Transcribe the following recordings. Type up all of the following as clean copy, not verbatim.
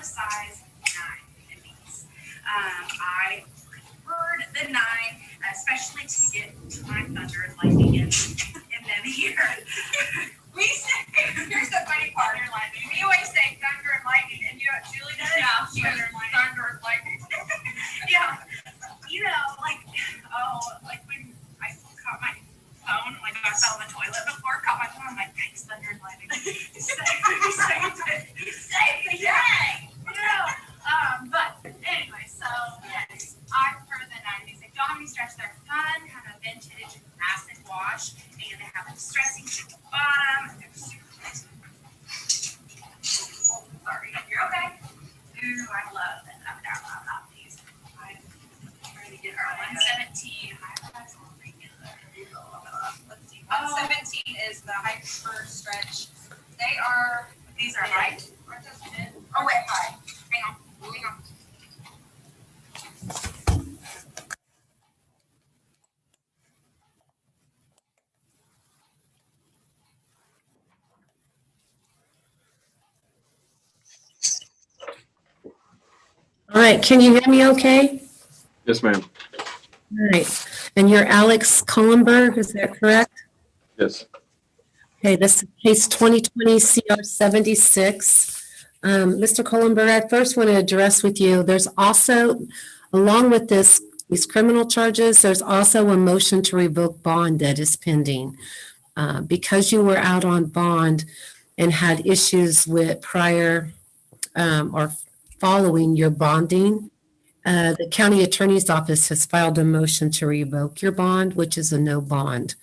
a size 9 in these. I preferred the 9, especially to get to my thunder and lightning in then here. We say, here's the funny part, thunder and lightning. We always say thunder and lightning, and you know what Julie does? Yeah, thunder and lightning. Yeah, you know, like when I caught my phone, like I fell in the toilet before, caught my phone, I'm like, thanks, thunder and lightning. You saved it. You saved the day. You know, but anyway, so yes, I prefer the 90s. They don't have any stretch. They're fun, kind of vintage, acid wash, and they have a distressing at the bottom. And they're super nice. Oh, sorry, you're okay. Ooh, I love it. I love these. I'm ready to get our 117. That's all regular. Let's see. 117 is the hyper stretch. These are light. Oh wait, hi. Hang on. All right, can you hear me okay? Yes, ma'am. All right, and you're Alex Cullumber, is that correct? Yes. Okay, this is case 2020 CR 76. Mr. Cullumber, I first want to address with you, there's also, along with these criminal charges, there's also a motion to revoke bond that is pending. Because you were out on bond and had issues with prior or following your bonding, the county attorney's office has filed a motion to revoke your bond, which is a no bond.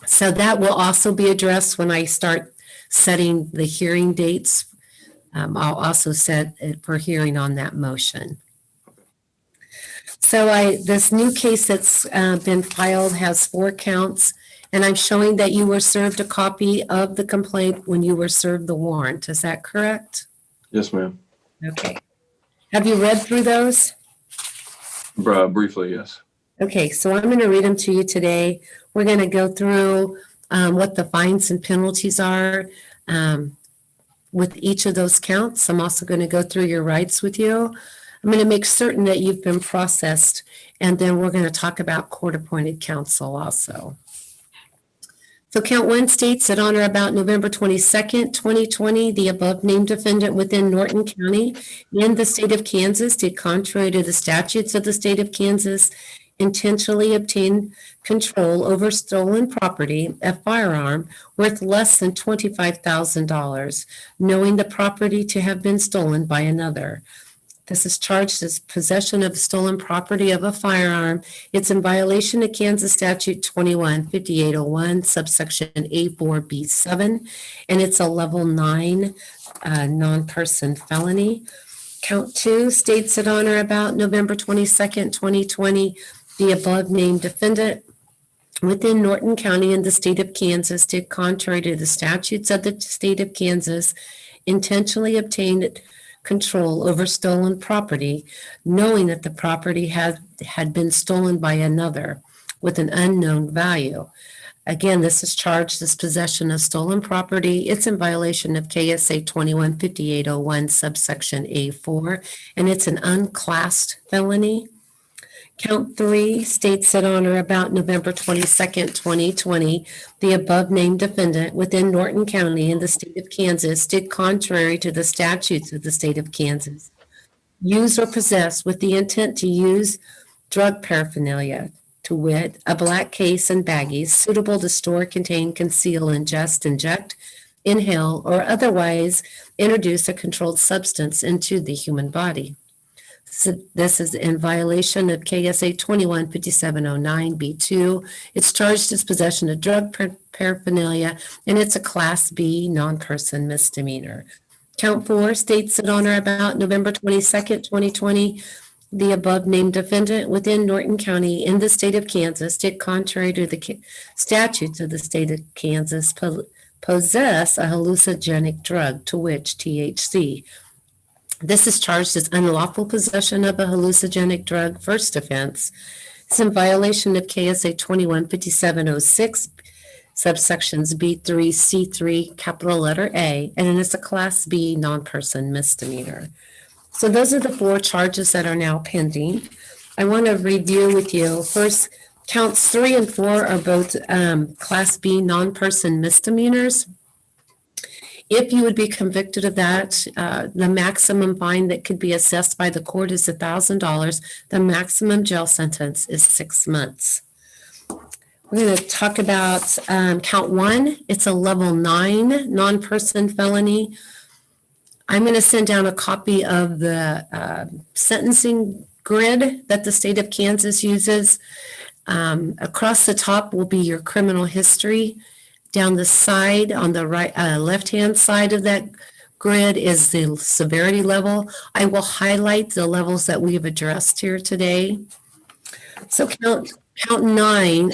So that will also be addressed when I start setting the hearing dates. I'll also set it for hearing on that motion. So this new case that's been filed has 4 counts, and I'm showing that you were served a copy of the complaint when you were served the warrant. Is that correct? Yes, ma'am. Okay. Have you read through those? Briefly, yes. Okay, so I'm going to read them to you today. We're going to go through what the fines and penalties are with each of those counts. I'm also going to go through your rights with you. I'm going to make certain that you've been processed, and then we're going to talk about court-appointed counsel also. So count 1 states that on or about November 22nd, 2020, the above named defendant within Norton County in the state of Kansas did contrary to the statutes of the state of Kansas intentionally obtain control over stolen property, a firearm worth less than $25,000, knowing the property to have been stolen by another. This is charged as possession of stolen property of a firearm. It's in violation of Kansas Statute 21-5801, subsection A4B7, and it's a level 9 non-person felony. Count 2 states that on or about November 22nd, 2020, the above named defendant within Norton County in the state of Kansas did contrary to the statutes of the state of Kansas, intentionally obtained control over stolen property, knowing that the property had been stolen by another with an unknown value. Again, this is charged as possession of stolen property. It's in violation of KSA 21-5801, subsection A4, and it's an unclassed felony. Count 3 states that on or about November 22nd, 2020, the above named defendant within Norton County in the state of Kansas did contrary to the statutes of the state of Kansas, use or possess with the intent to use drug paraphernalia, to wit, a black case and baggies suitable to store, contain, conceal, ingest, inject, inhale, or otherwise introduce a controlled substance into the human body. So this is in violation of KSA 21-5709B2. It's charged as possession of drug paraphernalia, and it's a Class B non-person misdemeanor. Count 4 states that on or about November 22nd, 2020, the above named defendant within Norton County in the state of Kansas did contrary to the statutes of the state of Kansas possess a hallucinogenic drug, to which THC. This is charged as unlawful possession of a hallucinogenic drug, first offense. It's in violation of KSA 21-5706 subsections B3, C3, capital letter A, and then it's a Class B non-person misdemeanor. So those are the 4 charges that are now pending. I want to review with you. First, counts 3 and 4 are both Class B non-person misdemeanors. If you would be convicted of that, the maximum fine that could be assessed by the court is $1,000. The maximum jail sentence is 6 months. We're going to talk about count 1. It's a level 9 non-person felony. I'm going to send down a copy of the sentencing grid that the state of Kansas uses. Across the top will be your criminal history. Down the side, on the right, left-hand side of that grid is the severity level. I will highlight the levels that we've addressed here today. So count 1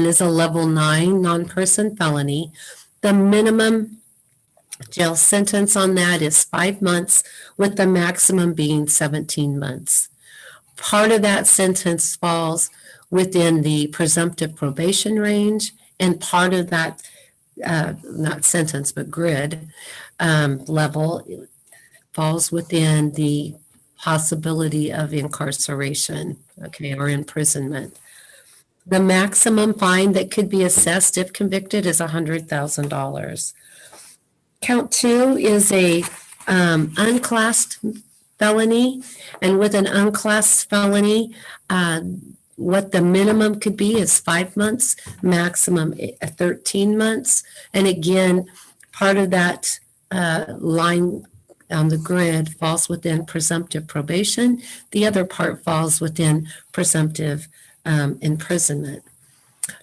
is a level 9 non-person felony. The minimum jail sentence on that is 5 months, with the maximum being 17 months. Part of that sentence falls within the presumptive probation range, and part of that, not sentence, but grid level falls within the possibility of incarceration, okay, or imprisonment. The maximum fine that could be assessed if convicted is $100,000. Count 2 is a unclassed felony, and with an unclassed felony, what the minimum could be is 5 months, maximum 13 months. And again, part of that line on the grid falls within presumptive probation. The other part falls within presumptive imprisonment.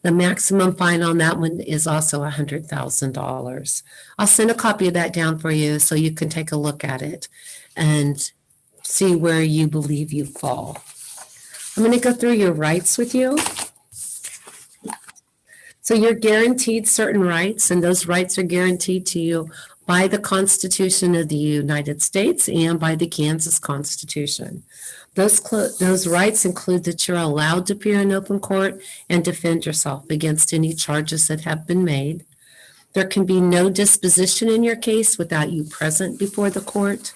The maximum fine on that one is also $100,000. I'll send a copy of that down for you so you can take a look at it and see where you believe you fall. I'm going to go through your rights with you. So you're guaranteed certain rights, and those rights are guaranteed to you by the Constitution of the United States and by the Kansas Constitution. Those rights include that you're allowed to appear in open court and defend yourself against any charges that have been made. There can be no disposition in your case without you present before the court.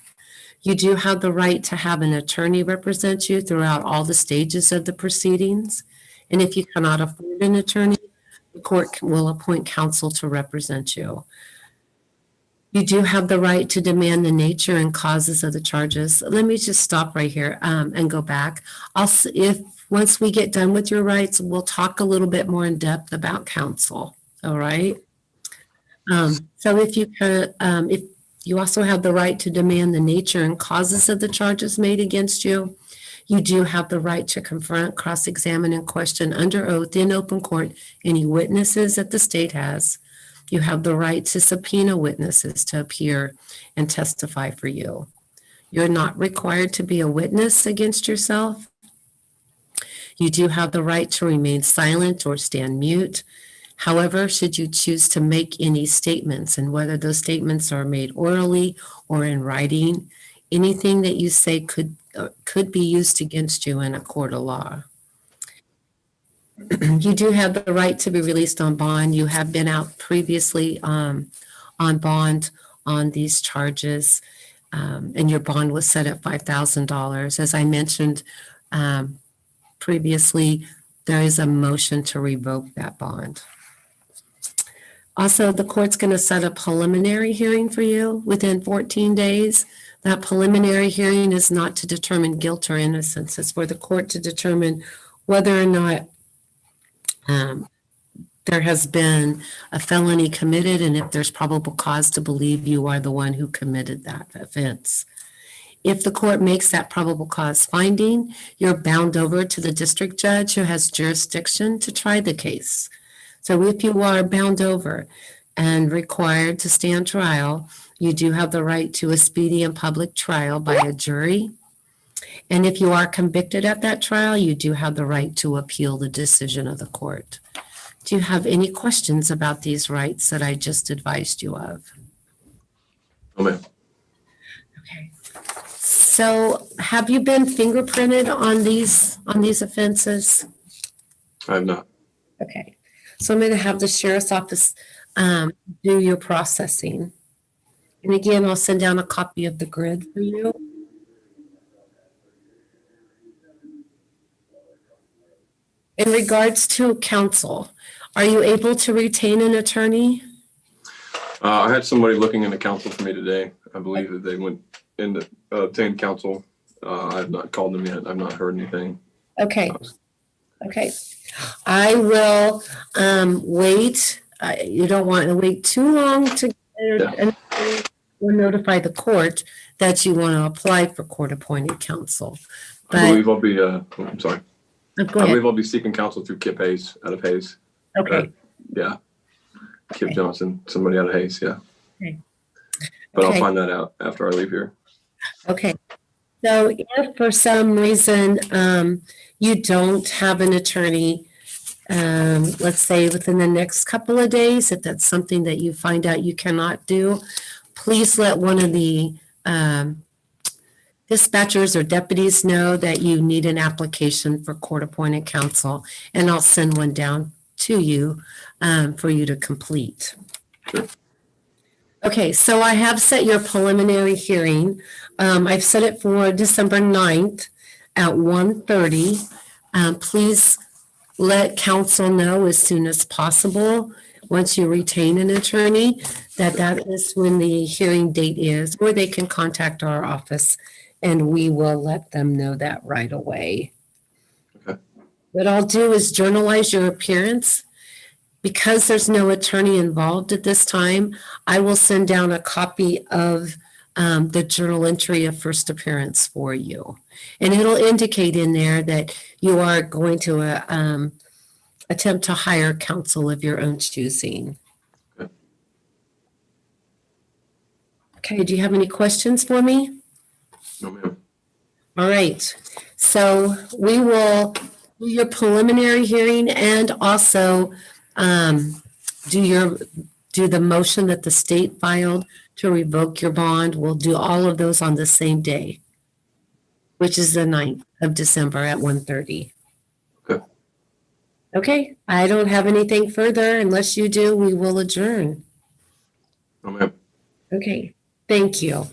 You do have the right to have an attorney represent you throughout all the stages of the proceedings. And if you cannot afford an attorney, the court will appoint counsel to represent you. You do have the right to demand the nature and causes of the charges. Let me just stop right here and go back. Once we get done with your rights, we'll talk a little bit more in depth about counsel. All right. So if you also have the right to demand the nature and causes of the charges made against you. You do have the right to confront, cross-examine, and question under oath in open court any witnesses that the state has. You have the right to subpoena witnesses to appear and testify for you. You're not required to be a witness against yourself. You do have the right to remain silent or stand mute. However, should you choose to make any statements, and whether those statements are made orally or in writing, anything that you say could be used against you in a court of law. You do have the right to be released on bond. You have been out previously on bond on these charges, and your bond was set at $5,000. As I mentioned previously, there is a motion to revoke that bond. Also, the court's going to set a preliminary hearing for you within 14 days. That preliminary hearing is not to determine guilt or innocence. It's for the court to determine whether or not there has been a felony committed, and if there's probable cause to believe you are the one who committed that offense. If the court makes that probable cause finding, you're bound over to the district judge who has jurisdiction to try the case. So if you are bound over and required to stand trial, you do have the right to a speedy and public trial by a jury. And if you are convicted at that trial, you do have the right to appeal the decision of the court. Do you have any questions about these rights that I just advised you of? No, ma'am. Okay. So have you been fingerprinted on these offenses? I have not. Okay. So I'm going to have the sheriff's office do your processing. And again, I'll send down a copy of the grid for you. In regards to counsel, are you able to retain an attorney? I had somebody looking into counsel for me today. I believe that they went into obtained counsel. I have not called them yet. I've not heard anything. Okay. Okay. I will wait. You don't want to wait too long to or notify the court that you want to apply for court-appointed counsel. I But believe I'll be, I'm sorry. go I ahead. believe I'll be seeking counsel through Kip Hayes out of Hayes. Okay. Yeah. Kip Okay. Johnson, somebody out of Hayes. Yeah. Okay. But Okay. I'll find that out after I leave here. Okay. So if for some reason you don't have an attorney, let's say within the next couple of days, if that's something that you find out you cannot do, please let one of the dispatchers or deputies know that you need an application for court-appointed counsel, and I'll send one down to you for you to complete. Okay, so I have set your preliminary hearing. I've set it for December 9th at 1:30. Please let counsel know as soon as possible, once you retain an attorney, that is when the hearing date is, or they can contact our office and we will let them know that right away. Okay. What I'll do is journalize your appearance. Because there's no attorney involved at this time, I will send down a copy of the journal entry of first appearance for you. And it'll indicate in there that you are going to attempt to hire counsel of your own choosing. Okay. Okay, do you have any questions for me? No, ma'am. All right, so we will do your preliminary hearing and also do the motion that the state filed to revoke your bond. We'll do all of those on the same day, which is the 9th of December at 1:30. Okay. Okay, I don't have anything further. Unless you do, we will adjourn. No, ma'am. Okay, thank you.